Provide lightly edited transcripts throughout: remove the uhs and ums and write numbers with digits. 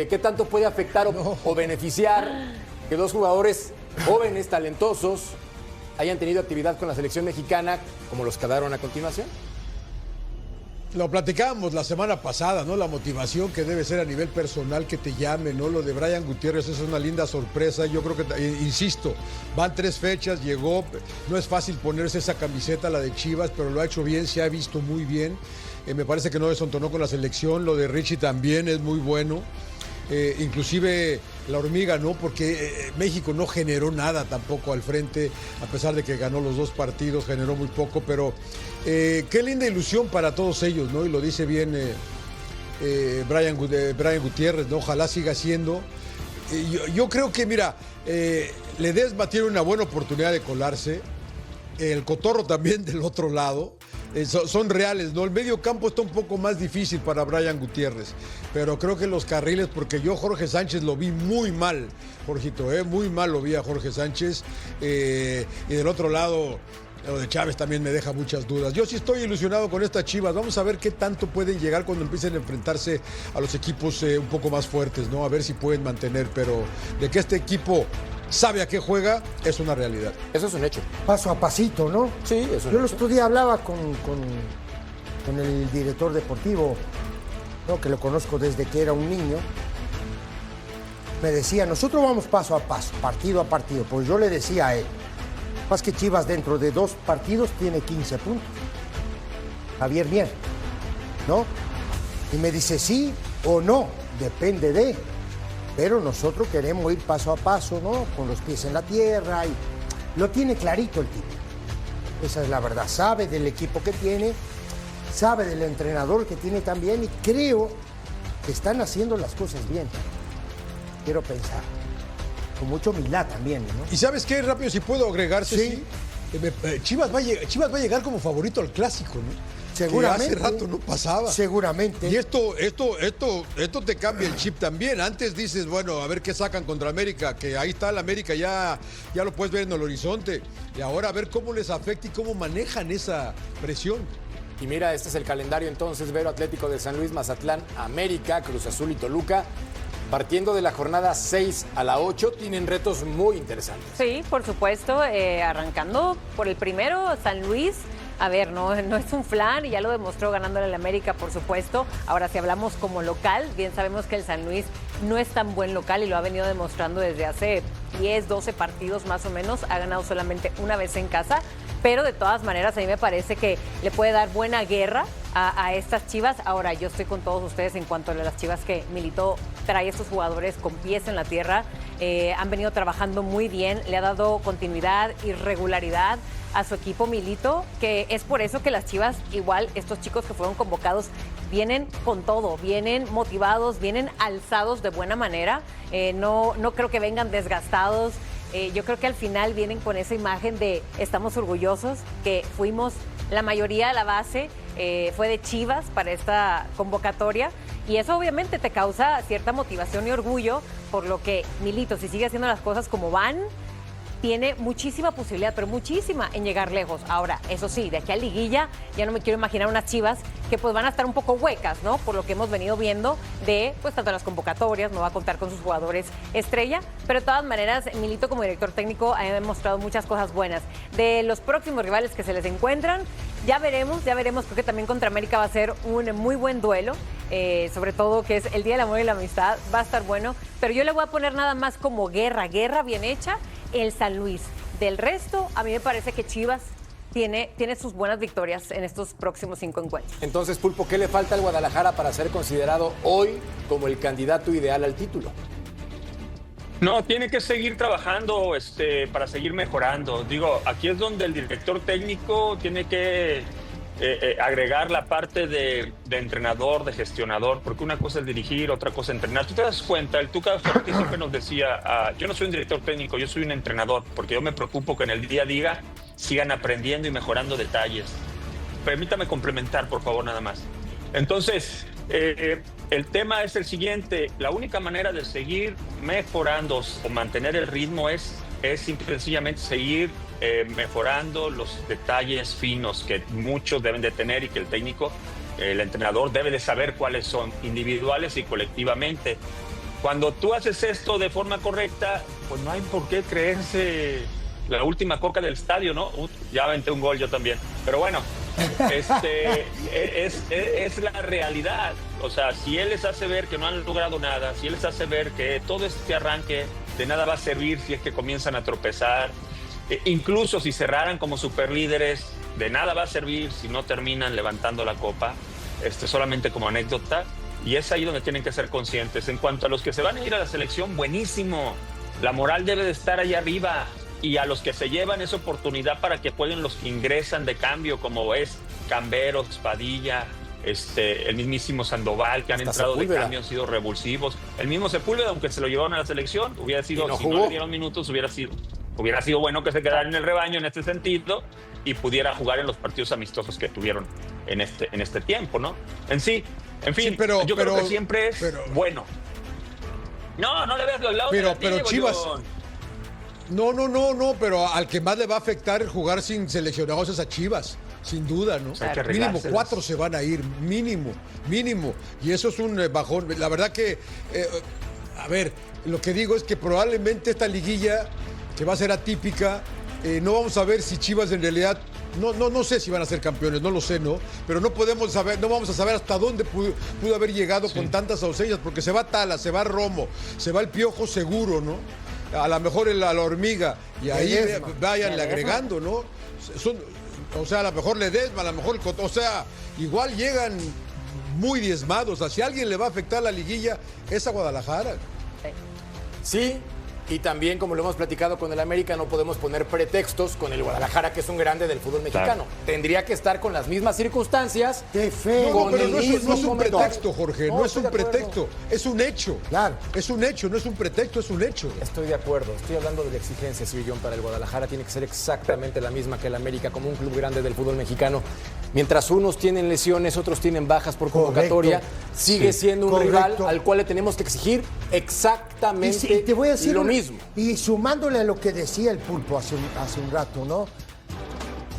¿Qué tanto puede afectar o beneficiar que dos jugadores jóvenes, talentosos, hayan tenido actividad con la selección mexicana como los que daron a continuación? Lo platicábamos la semana pasada, ¿no? La motivación que debe ser a nivel personal que te llame, ¿no? Lo de Brian Gutiérrez es una linda sorpresa. Yo creo que, insisto, van 3 fechas, llegó. No es fácil ponerse esa camiseta, la de Chivas, pero lo ha hecho bien, se ha visto muy bien. Me parece que no desentonó con la selección. Lo de Richie también es muy bueno. Inclusive la hormiga, ¿no? Porque México no generó nada tampoco al frente, a pesar de que ganó los 2 partidos, generó muy poco, pero qué linda ilusión para todos ellos, ¿no? Y lo dice bien Brian Gutiérrez, ¿no? Ojalá siga siendo. Yo creo que, mira, Ledesma tiene una buena oportunidad de colarse, el Cotorro también del otro lado. Son reales, ¿no? El medio campo está un poco más difícil para Brian Gutiérrez, pero creo que los carriles, porque yo Jorge Sánchez lo vi muy mal, Jorgito, muy mal lo vi a Jorge Sánchez, y del otro lado, lo de Chávez también me deja muchas dudas. Yo sí estoy ilusionado con estas Chivas, vamos a ver qué tanto pueden llegar cuando empiecen a enfrentarse a los equipos un poco más fuertes, ¿no? A ver si pueden mantener, pero de que este equipo sabe a qué juega, es una realidad. Eso es un hecho. Paso a pasito, ¿no? Sí, eso es un Yo el hecho. otro día hablaba con el director deportivo, ¿no? Que lo conozco desde que era un niño. Me decía, nosotros vamos paso a paso, partido a partido. Pues yo le decía a él, más que Chivas dentro de 2 partidos tiene 15 puntos. Javier Mier, ¿no? Y me dice sí o no, depende de... Pero nosotros queremos ir paso a paso, ¿no? Con los pies en la tierra y lo tiene clarito el tipo. Esa es la verdad. Sabe del equipo que tiene, sabe del entrenador que tiene también y creo que están haciendo las cosas bien. Quiero pensar. Con mucha humildad también, ¿no? ¿Y sabes qué? Rápido, si puedo agregarse. Sí. Chivas va a llegar como favorito al clásico, ¿no? Seguramente. Que hace rato no pasaba. Seguramente. Y esto te cambia el chip también. Antes dices, bueno, a ver qué sacan contra América, que ahí está el América, ya lo puedes ver en el horizonte. Y ahora a ver cómo les afecta y cómo manejan esa presión. Y mira, este es el calendario entonces, Vero: Atlético de San Luis, Mazatlán, América, Cruz Azul y Toluca. Partiendo de la jornada 6 a la 8, tienen retos muy interesantes. Sí, por supuesto, arrancando por el primero, San Luis. A ver, no es un flan y ya lo demostró ganándole al América, por supuesto. Ahora, si hablamos como local, bien sabemos que el San Luis no es tan buen local y lo ha venido demostrando desde hace 10, 12 partidos más o menos. Ha ganado solamente una vez en casa, pero de todas maneras a mí me parece que le puede dar buena guerra a estas Chivas. Ahora, yo estoy con todos ustedes en cuanto a las Chivas que Milito trae a estos jugadores con pies en la tierra. Han venido trabajando muy bien, le ha dado continuidad y regularidad a su equipo Milito, que es por eso que las Chivas, igual estos chicos que fueron convocados, vienen con todo, vienen motivados, vienen alzados de buena manera. No creo que vengan desgastados. Yo creo que al final vienen con esa imagen de estamos orgullosos, que fuimos la mayoría de la base, fue de Chivas para esta convocatoria, y eso obviamente te causa cierta motivación y orgullo, por lo que Milito, si sigue haciendo las cosas como van, tiene muchísima posibilidad, pero muchísima, en llegar lejos. Ahora, eso sí, de aquí a liguilla, ya no me quiero imaginar unas Chivas que pues van a estar un poco huecas, ¿no? Por lo que hemos venido viendo de, pues, tanto las convocatorias, no va a contar con sus jugadores estrella, pero de todas maneras, Milito como director técnico ha demostrado muchas cosas buenas. De los próximos rivales que se les encuentran, ya veremos, creo que también contra América va a ser un muy buen duelo, sobre todo que es el Día del Amor y la Amistad, va a estar bueno, pero yo le voy a poner nada más como guerra bien hecha, el San Luis. Del resto, a mí me parece que Chivas tiene sus buenas victorias en estos próximos 5 encuentros. Entonces, Pulpo, ¿qué le falta al Guadalajara para ser considerado hoy como el candidato ideal al título? No, tiene que seguir trabajando para seguir mejorando. Digo, aquí es donde el director técnico tiene que agregar la parte de entrenador, de gestionador, porque una cosa es dirigir, otra cosa es entrenar. Tú te das cuenta, el Tuca Ferretti siempre nos decía, yo no soy un director técnico, yo soy un entrenador, porque yo me preocupo que en el día a día sigan aprendiendo y mejorando detalles. Permítame complementar, por favor, nada más. Entonces, el tema es el siguiente: la única manera de seguir mejorando o mantener el ritmo es simple y sencillamente seguir mejorando los detalles finos que muchos deben de tener y que el técnico, el entrenador, debe de saber cuáles son, individuales y colectivamente. cuando tú haces esto de forma correcta, pues no hay por qué creerse la última coca del estadio, ¿no? Ya aventé un gol yo también. Pero bueno, es la realidad. O sea, si él les hace ver que no han logrado nada, si él les hace ver que todo este arranque de nada va a servir si es que comienzan a tropezar, incluso si cerraran como superlíderes, de nada va a servir si no terminan levantando la copa, solamente como anécdota. Y es ahí donde tienen que ser conscientes. En cuanto a los que se van a ir a la selección, buenísimo. La moral debe de estar ahí arriba. Y a los que se llevan esa oportunidad para que jueguen los que ingresan de cambio, como es Camberos, Padilla, el mismísimo Sandoval, que han entrado de cambio, han sido revulsivos. El mismo Sepúlveda, aunque se lo llevaron a la selección, hubiera sido, si no le dieron minutos, hubiera sido bueno que se quedara en el rebaño en este sentido y pudiera jugar en los partidos amistosos que tuvieron en este tiempo, ¿no? En fin, sí, yo creo que siempre es bueno. No le veas los lados negativos, pero Chivas... John. No, pero al que más le va a afectar jugar sin seleccionados es a Chivas, sin duda, ¿no? Mínimo 4 se van a ir, mínimo. Y eso es un bajón. La verdad que, a ver, lo que digo es que probablemente esta liguilla, que va a ser atípica, no vamos a ver si Chivas en realidad, no sé si van a ser campeones, no lo sé, ¿no? Pero no vamos a saber hasta dónde pudo haber llegado con tantas ausencias, porque se va Tala, se va Romo, se va el Piojo seguro, ¿no? A lo mejor la hormiga, y ahí váyanle agregando, ¿no? O sea, a lo mejor Ledesma, a lo mejor, o sea, igual llegan muy diezmados. O sea, si a alguien le va a afectar la liguilla, es a Guadalajara. Sí, y también, como lo hemos platicado con el América, no podemos poner pretextos con el Guadalajara, que es un grande del fútbol mexicano. Claro. Tendría que estar con las mismas circunstancias. ¡Qué feo! No, pero no es un pretexto, Jorge. No es un pretexto. Es un hecho. Claro. Es un hecho, no es un pretexto, es un hecho. Estoy de acuerdo. Estoy hablando de la exigencia, Sillón, para el Guadalajara. Tiene que ser exactamente la misma que el América, como un club grande del fútbol mexicano. Mientras unos tienen lesiones, otros tienen bajas por convocatoria, sigue siendo un rival al cual le tenemos que exigir exactamente te voy a decir lo mismo. Y sumándole a lo que decía el Pulpo hace un rato, ¿no?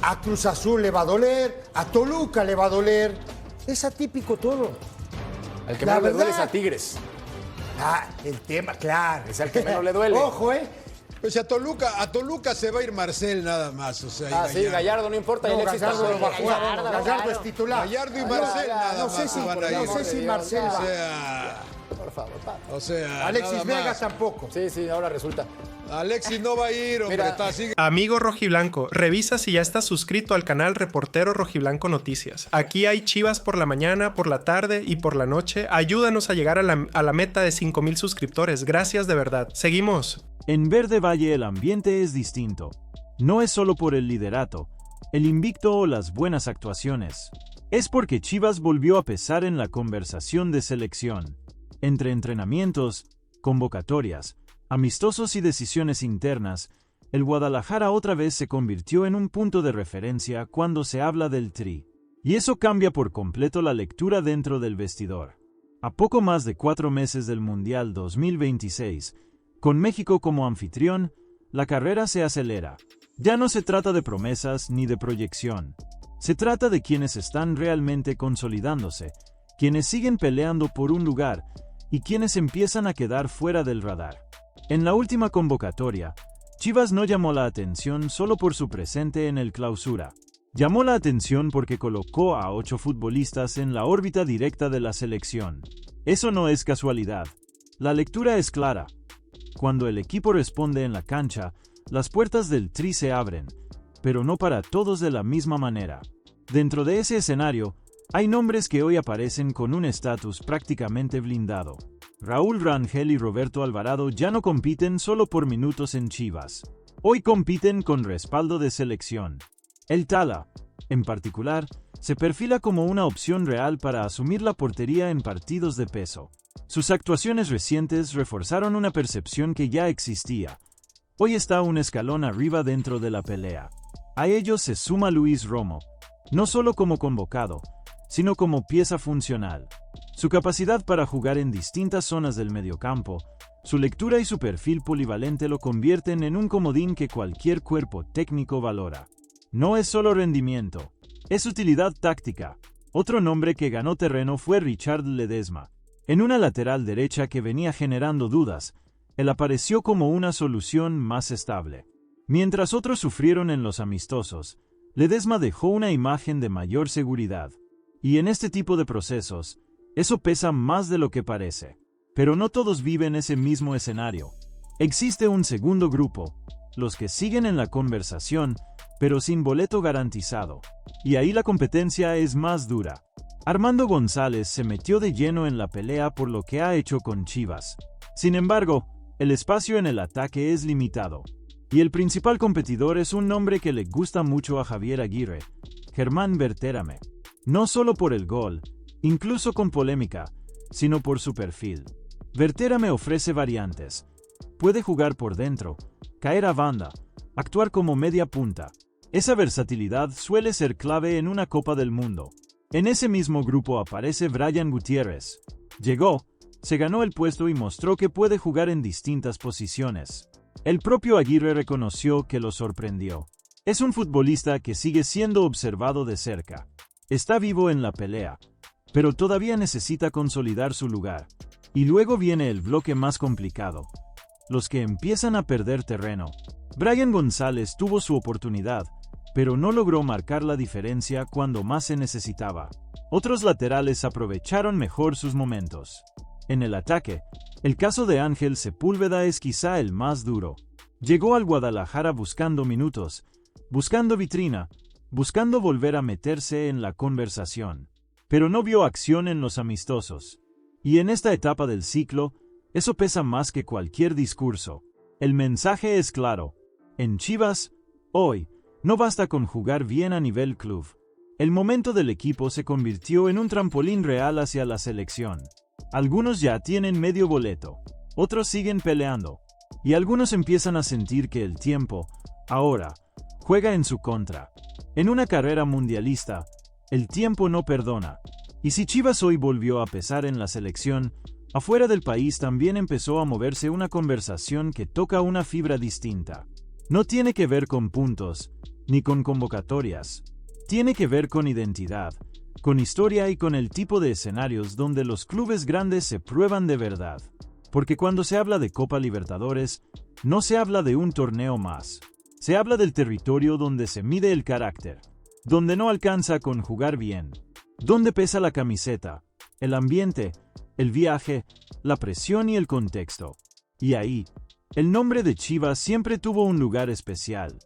A Cruz Azul le va a doler, a Toluca le va a doler. Es atípico todo. Al que menos le duele es a Tigres. El tema, claro. Es al que menos le duele. Ojo, Pues a Toluca se va a ir Marcel nada más. O sea, sí, Gallardo no importa. No, Gallardo lo va a jugar. Gallardo es titular. Gallardo y Marcel nada más. No sé si Marcel va. O sea... Por favor, o sea, Alexis Vega tampoco. Sí, ahora resulta. Alexis no va a ir, hombre. Sigue. Amigo rojiblanco, revisa si ya estás suscrito al canal Reportero Rojiblanco Noticias. Aquí hay Chivas por la mañana, por la tarde y por la noche. Ayúdanos a llegar a la meta de 5,000 suscriptores. Gracias de verdad. Seguimos. En Verde Valle el ambiente es distinto. No es solo por el liderato, el invicto o las buenas actuaciones. Es porque Chivas volvió a pesar en la conversación de selección. Entre entrenamientos, convocatorias, amistosos y decisiones internas, el Guadalajara otra vez se convirtió en un punto de referencia cuando se habla del Tri. Y eso cambia por completo la lectura dentro del vestidor. A poco más de 4 meses del Mundial 2026, con México como anfitrión, la carrera se acelera. Ya no se trata de promesas ni de proyección. Se trata de quienes están realmente consolidándose, quienes siguen peleando por un lugar y quienes empiezan a quedar fuera del radar. En la última convocatoria, Chivas no llamó la atención solo por su presente en el Clausura. Llamó la atención porque colocó a 8 futbolistas en la órbita directa de la selección. Eso no es casualidad. La lectura es clara. Cuando el equipo responde en la cancha, las puertas del Tri se abren, pero no para todos de la misma manera. Dentro de ese escenario, hay nombres que hoy aparecen con un estatus prácticamente blindado. Raúl Rangel y Roberto Alvarado ya no compiten solo por minutos en Chivas. Hoy compiten con respaldo de selección. El Tala, en particular, se perfila como una opción real para asumir la portería en partidos de peso. Sus actuaciones recientes reforzaron una percepción que ya existía. Hoy está un escalón arriba dentro de la pelea. A ellos se suma Luis Romo, no solo como convocado, sino como pieza funcional. Su capacidad para jugar en distintas zonas del mediocampo, su lectura y su perfil polivalente lo convierten en un comodín que cualquier cuerpo técnico valora. No es solo rendimiento, es utilidad táctica. Otro nombre que ganó terreno fue Richard Ledesma. En una lateral derecha que venía generando dudas, él apareció como una solución más estable. Mientras otros sufrieron en los amistosos, Ledesma dejó una imagen de mayor seguridad. Y en este tipo de procesos, eso pesa más de lo que parece. Pero no todos viven ese mismo escenario. Existe un segundo grupo, los que siguen en la conversación, pero sin boleto garantizado. Y ahí la competencia es más dura. Armando González se metió de lleno en la pelea por lo que ha hecho con Chivas. Sin embargo, el espacio en el ataque es limitado. Y el principal competidor es un nombre que le gusta mucho a Javier Aguirre, Germán Berterame. No solo por el gol, incluso con polémica, sino por su perfil. Berterame ofrece variantes. Puede jugar por dentro, caer a banda, actuar como media punta. Esa versatilidad suele ser clave en una Copa del Mundo. En ese mismo grupo aparece Brian Gutiérrez. Llegó, se ganó el puesto y mostró que puede jugar en distintas posiciones. El propio Aguirre reconoció que lo sorprendió. Es un futbolista que sigue siendo observado de cerca. Está vivo en la pelea, pero todavía necesita consolidar su lugar. Y luego viene el bloque más complicado. Los que empiezan a perder terreno. Brian González tuvo su oportunidad, pero no logró marcar la diferencia cuando más se necesitaba. Otros laterales aprovecharon mejor sus momentos. En el ataque, el caso de Ángel Sepúlveda es quizá el más duro. Llegó al Guadalajara buscando minutos, buscando vitrina, buscando volver a meterse en la conversación. Pero no vio acción en los amistosos. Y en esta etapa del ciclo, eso pesa más que cualquier discurso. El mensaje es claro. En Chivas, hoy, no basta con jugar bien a nivel club. El momento del equipo se convirtió en un trampolín real hacia la selección. Algunos ya tienen medio boleto, otros siguen peleando, y algunos empiezan a sentir que el tiempo, ahora, juega en su contra. En una carrera mundialista, el tiempo no perdona, y si Chivas hoy volvió a pesar en la selección, afuera del país también empezó a moverse una conversación que toca una fibra distinta. No tiene que ver con puntos, ni con convocatorias. Tiene que ver con identidad, con historia y con el tipo de escenarios donde los clubes grandes se prueban de verdad. Porque cuando se habla de Copa Libertadores, no se habla de un torneo más. Se habla del territorio donde se mide el carácter, donde no alcanza con jugar bien, donde pesa la camiseta, el ambiente, el viaje, la presión y el contexto. Y ahí, el nombre de Chivas siempre tuvo un lugar especial.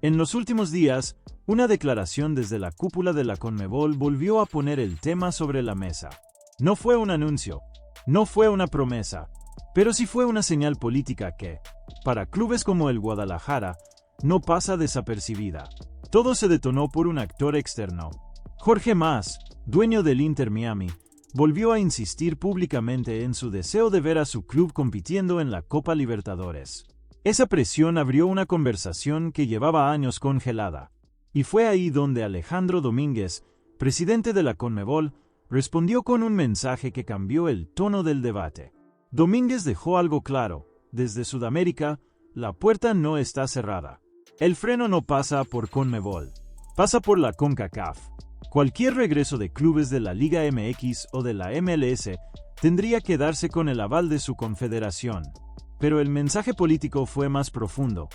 En los últimos días, una declaración desde la cúpula de la Conmebol volvió a poner el tema sobre la mesa. No fue un anuncio, no fue una promesa, pero sí fue una señal política que, para clubes como el Guadalajara, no pasa desapercibida. Todo se detonó por un actor externo. Jorge Mas, dueño del Inter Miami, volvió a insistir públicamente en su deseo de ver a su club compitiendo en la Copa Libertadores. Esa presión abrió una conversación que llevaba años congelada. Y fue ahí donde Alejandro Domínguez, presidente de la Conmebol, respondió con un mensaje que cambió el tono del debate. Domínguez dejó algo claro: desde Sudamérica, la puerta no está cerrada. El freno no pasa por Conmebol, pasa por la CONCACAF. Cualquier regreso de clubes de la Liga MX o de la MLS tendría que darse con el aval de su confederación. Pero el mensaje político fue más profundo.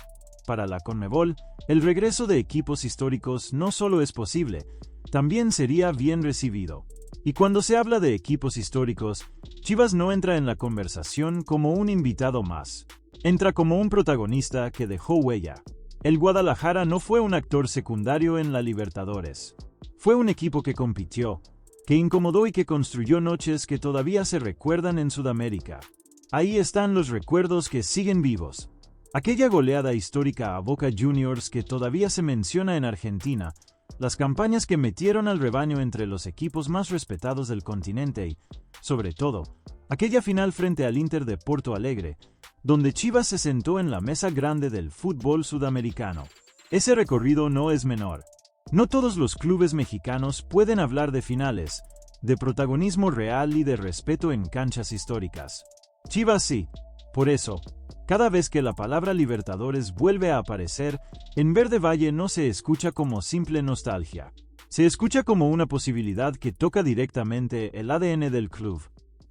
Para la Conmebol, el regreso de equipos históricos no solo es posible, también sería bien recibido. Y cuando se habla de equipos históricos, Chivas no entra en la conversación como un invitado más. Entra como un protagonista que dejó huella. El Guadalajara no fue un actor secundario en la Libertadores. Fue un equipo que compitió, que incomodó y que construyó noches que todavía se recuerdan en Sudamérica. Ahí están los recuerdos que siguen vivos. Aquella goleada histórica a Boca Juniors que todavía se menciona en Argentina, las campañas que metieron al rebaño entre los equipos más respetados del continente y, sobre todo, aquella final frente al Inter de Porto Alegre, donde Chivas se sentó en la mesa grande del fútbol sudamericano. Ese recorrido no es menor. No todos los clubes mexicanos pueden hablar de finales, de protagonismo real y de respeto en canchas históricas. Chivas sí. Por eso, cada vez que la palabra Libertadores vuelve a aparecer, en Verde Valle no se escucha como simple nostalgia. Se escucha como una posibilidad que toca directamente el ADN del club.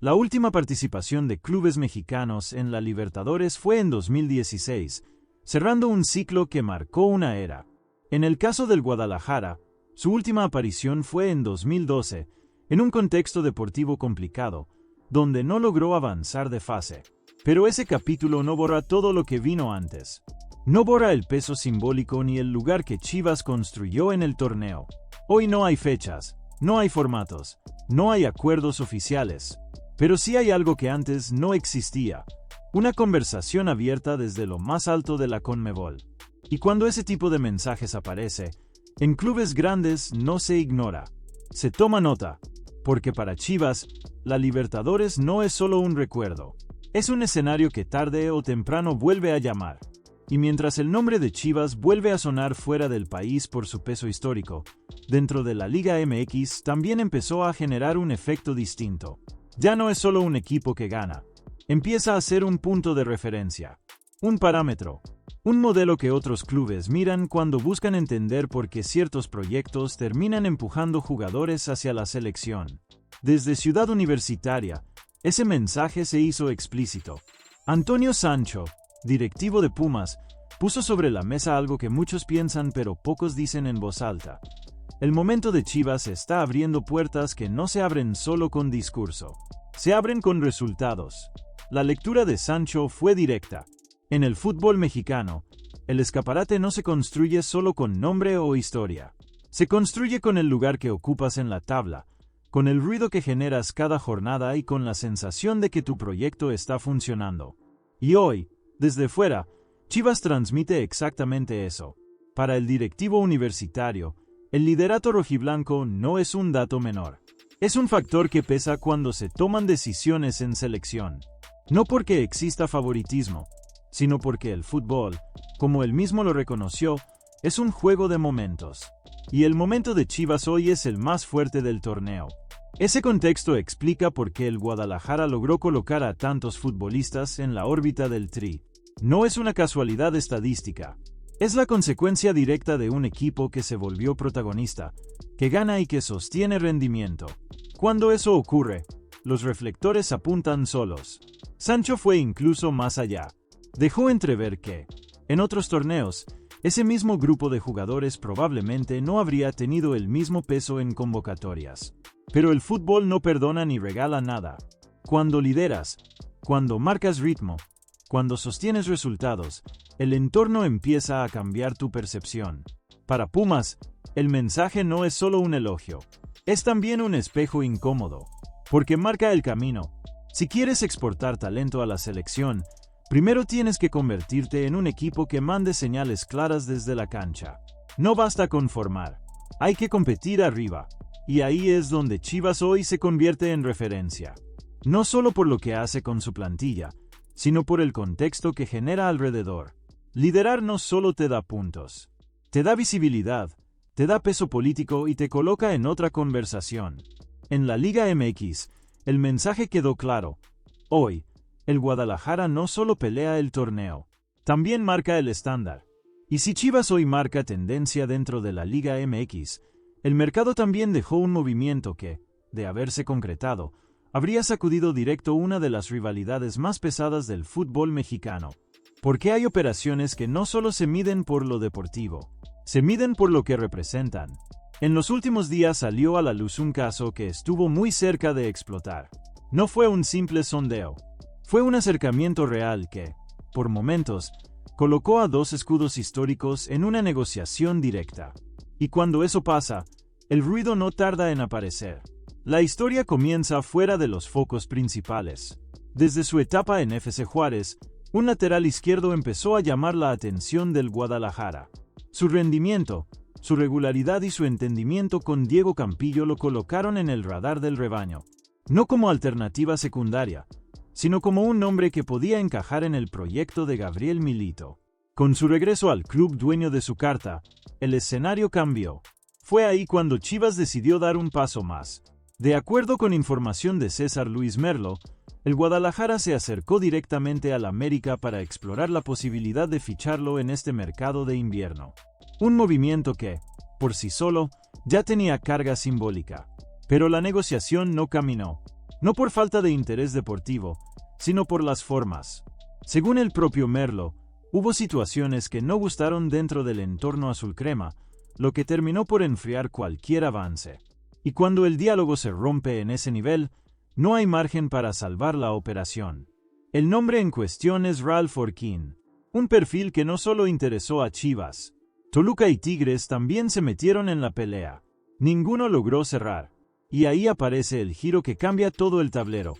La última participación de clubes mexicanos en la Libertadores fue en 2016, cerrando un ciclo que marcó una era. En el caso del Guadalajara, su última aparición fue en 2012, en un contexto deportivo complicado, donde no logró avanzar de fase. Pero ese capítulo no borra todo lo que vino antes. No borra el peso simbólico ni el lugar que Chivas construyó en el torneo. Hoy no hay fechas, no hay formatos, no hay acuerdos oficiales. Pero sí hay algo que antes no existía, una conversación abierta desde lo más alto de la CONMEBOL. Y cuando ese tipo de mensajes aparece, en clubes grandes no se ignora, se toma nota, porque para Chivas, la Libertadores no es solo un recuerdo, es un escenario que tarde o temprano vuelve a llamar. Y mientras el nombre de Chivas vuelve a sonar fuera del país por su peso histórico, dentro de la Liga MX también empezó a generar un efecto distinto. Ya no es solo un equipo que gana, empieza a ser un punto de referencia, un parámetro, un modelo que otros clubes miran cuando buscan entender por qué ciertos proyectos terminan empujando jugadores hacia la selección. Desde Ciudad Universitaria, ese mensaje se hizo explícito. Antonio Sancho, directivo de Pumas, puso sobre la mesa algo que muchos piensan pero pocos dicen en voz alta. El momento de Chivas está abriendo puertas que no se abren solo con discurso, se abren con resultados. La lectura de Sancho fue directa. En el fútbol mexicano, el escaparate no se construye solo con nombre o historia. Se construye con el lugar que ocupas en la tabla, con el ruido que generas cada jornada y con la sensación de que tu proyecto está funcionando. Y hoy, desde fuera, Chivas transmite exactamente eso. Para el directivo universitario, el liderato rojiblanco no es un dato menor. Es un factor que pesa cuando se toman decisiones en selección. No porque exista favoritismo, sino porque el fútbol, como él mismo lo reconoció, es un juego de momentos. Y el momento de Chivas hoy es el más fuerte del torneo. Ese contexto explica por qué el Guadalajara logró colocar a tantos futbolistas en la órbita del Tri. No es una casualidad estadística. Es la consecuencia directa de un equipo que se volvió protagonista, que gana y que sostiene rendimiento. Cuando eso ocurre, los reflectores apuntan solos. Sancho fue incluso más allá. Dejó entrever que, en otros torneos, ese mismo grupo de jugadores probablemente no habría tenido el mismo peso en convocatorias. Pero el fútbol no perdona ni regala nada. Cuando lideras, cuando marcas ritmo, cuando sostienes resultados, el entorno empieza a cambiar tu percepción. Para Pumas, el mensaje no es solo un elogio, es también un espejo incómodo, porque marca el camino. Si quieres exportar talento a la selección, primero tienes que convertirte en un equipo que mande señales claras desde la cancha. No basta con formar, hay que competir arriba, y ahí es donde Chivas hoy se convierte en referencia. No solo por lo que hace con su plantilla, sino por el contexto que genera alrededor. Liderar no solo te da puntos, te da visibilidad, te da peso político y te coloca en otra conversación. En la Liga MX, el mensaje quedó claro. Hoy, el Guadalajara no solo pelea el torneo, también marca el estándar. Y si Chivas hoy marca tendencia dentro de la Liga MX, el mercado también dejó un movimiento que, de haberse concretado, habría sacudido directo una de las rivalidades más pesadas del fútbol mexicano. Porque hay operaciones que no solo se miden por lo deportivo, se miden por lo que representan. En los últimos días salió a la luz un caso que estuvo muy cerca de explotar. No fue un simple sondeo, fue un acercamiento real que, por momentos, colocó a dos escudos históricos en una negociación directa. Y cuando eso pasa, el ruido no tarda en aparecer. La historia comienza fuera de los focos principales. Desde su etapa en FC Juárez, un lateral izquierdo empezó a llamar la atención del Guadalajara. Su rendimiento, su regularidad y su entendimiento con Diego Campillo lo colocaron en el radar del rebaño. No como alternativa secundaria, sino como un nombre que podía encajar en el proyecto de Gabriel Milito. Con su regreso al club dueño de su carta, el escenario cambió. Fue ahí cuando Chivas decidió dar un paso más. De acuerdo con información de César Luis Merlo, el Guadalajara se acercó directamente al América para explorar la posibilidad de ficharlo en este mercado de invierno. Un movimiento que, por sí solo, ya tenía carga simbólica. Pero la negociación no caminó. no por falta de interés deportivo, sino por las formas. Según el propio Merlo, hubo situaciones que no gustaron dentro del entorno azulcrema, lo que terminó por enfriar cualquier avance. Y cuando el diálogo se rompe en ese nivel, no hay margen para salvar la operación. El nombre en cuestión es Ralph Orquín, un perfil que no solo interesó a Chivas. Toluca y Tigres también se metieron en la pelea. Ninguno logró cerrar. Y ahí aparece el giro que cambia todo el tablero.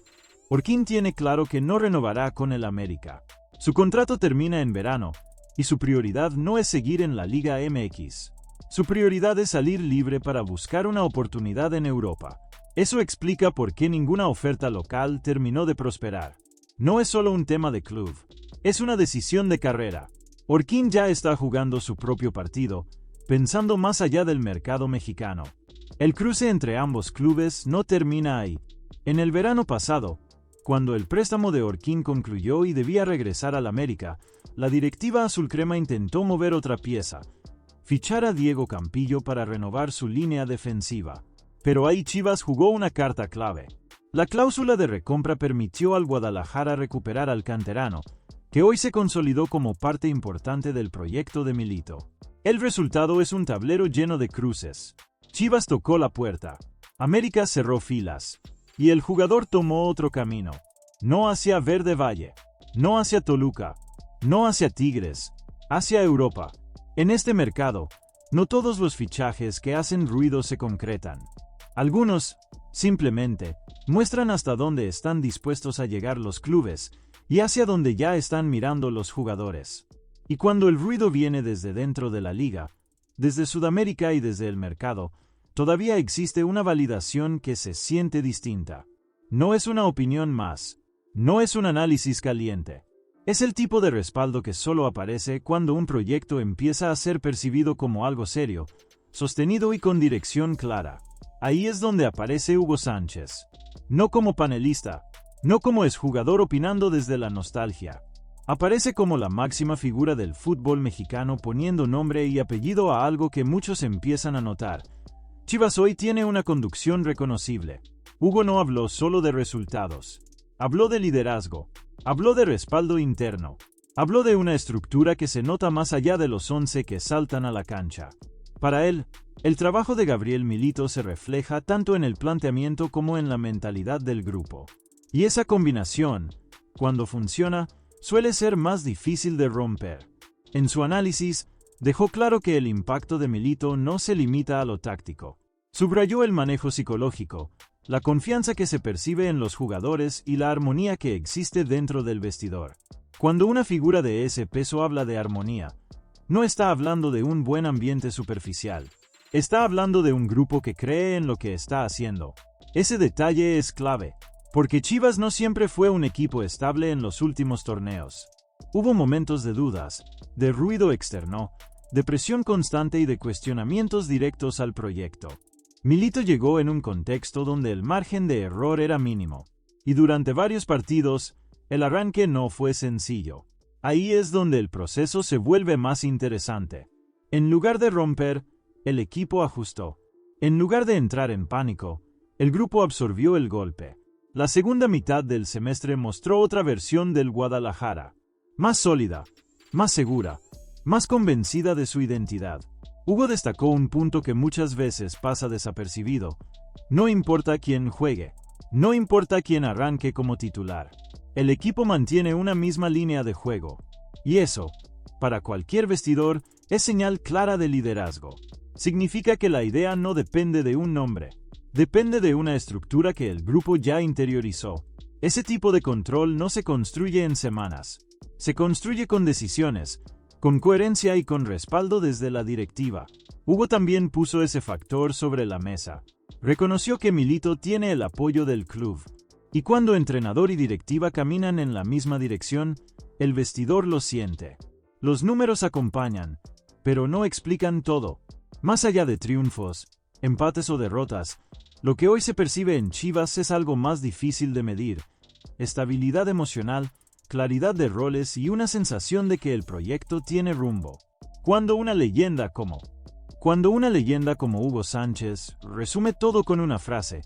Orquín tiene claro que no renovará con el América. Su contrato termina en verano, y su prioridad no es seguir en la Liga MX. Su prioridad es salir libre para buscar una oportunidad en Europa. Eso explica por qué ninguna oferta local terminó de prosperar. No es solo un tema de club, es una decisión de carrera. Orquín ya está jugando su propio partido, pensando más allá del mercado mexicano. El cruce entre ambos clubes no termina ahí. En el verano pasado, cuando el préstamo de Orquín concluyó y debía regresar al América, la directiva azulcrema intentó mover otra pieza, fichar a Diego Campillo para renovar su línea defensiva. Pero ahí Chivas jugó una carta clave. La cláusula de recompra permitió al Guadalajara recuperar al canterano, que hoy se consolidó como parte importante del proyecto de Milito. El resultado es un tablero lleno de cruces. Chivas tocó la puerta, América cerró filas, y el jugador tomó otro camino. No hacia Verde Valle, no hacia Toluca, no hacia Tigres, hacia Europa. En este mercado, no todos los fichajes que hacen ruido se concretan. Algunos, simplemente, muestran hasta dónde están dispuestos a llegar los clubes y hacia dónde ya están mirando los jugadores. Y cuando el ruido viene desde dentro de la liga, desde Sudamérica y desde el mercado, todavía existe una validación que se siente distinta. No es una opinión más, no es un análisis caliente. Es el tipo de respaldo que solo aparece cuando un proyecto empieza a ser percibido como algo serio, sostenido y con dirección clara. Ahí es donde aparece Hugo Sánchez. No como panelista, no como exjugador opinando desde la nostalgia. Aparece como la máxima figura del fútbol mexicano poniendo nombre y apellido a algo que muchos empiezan a notar. Chivas hoy tiene una conducción reconocible. Hugo no habló solo de resultados. Habló de liderazgo. Habló de respaldo interno. Habló de una estructura que se nota más allá de los 11 que saltan a la cancha. Para él, el trabajo de Gabriel Milito se refleja tanto en el planteamiento como en la mentalidad del grupo. Y esa combinación, cuando funciona, suele ser más difícil de romper. En su análisis, dejó claro que el impacto de Milito no se limita a lo táctico. Subrayó el manejo psicológico, la confianza que se percibe en los jugadores y la armonía que existe dentro del vestidor. Cuando una figura de ese peso habla de armonía, no está hablando de un buen ambiente superficial. Está hablando de un grupo que cree en lo que está haciendo. Ese detalle es clave, porque Chivas no siempre fue un equipo estable en los últimos torneos. Hubo momentos de dudas, de ruido externo, de presión constante y de cuestionamientos directos al proyecto. Milito llegó en un contexto donde el margen de error era mínimo, y durante varios partidos, el arranque no fue sencillo. Ahí es donde el proceso se vuelve más interesante. En lugar de romper, el equipo ajustó. En lugar de entrar en pánico, el grupo absorbió el golpe. La segunda mitad del semestre mostró otra versión del Guadalajara. Más sólida, más segura, más convencida de su identidad. Hugo destacó un punto que muchas veces pasa desapercibido. No importa quién juegue, no importa quién arranque como titular. El equipo mantiene una misma línea de juego. Y eso, para cualquier vestidor, es señal clara de liderazgo. Significa que la idea no depende de un nombre. Depende de una estructura que el grupo ya interiorizó. Ese tipo de control no se construye en semanas. Se construye con decisiones, con coherencia y con respaldo desde la directiva. Hugo también puso ese factor sobre la mesa. Reconoció que Milito tiene el apoyo del club. Y cuando entrenador y directiva caminan en la misma dirección, el vestidor lo siente. Los números acompañan, pero no explican todo. Más allá de triunfos, empates o derrotas, lo que hoy se percibe en Chivas es algo más difícil de medir. Estabilidad emocional, claridad de roles y una sensación de que el proyecto tiene rumbo. Cuando una leyenda como Hugo Sánchez resume todo con una frase,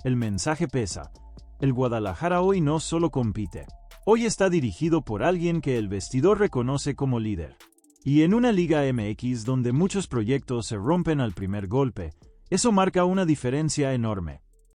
el mensaje pesa, El Guadalajara hoy no solo compite. Hoy está dirigido por alguien que el vestidor reconoce como líder. Y en una Liga MX donde muchos proyectos se rompen al primer golpe, eso marca una diferencia enorme.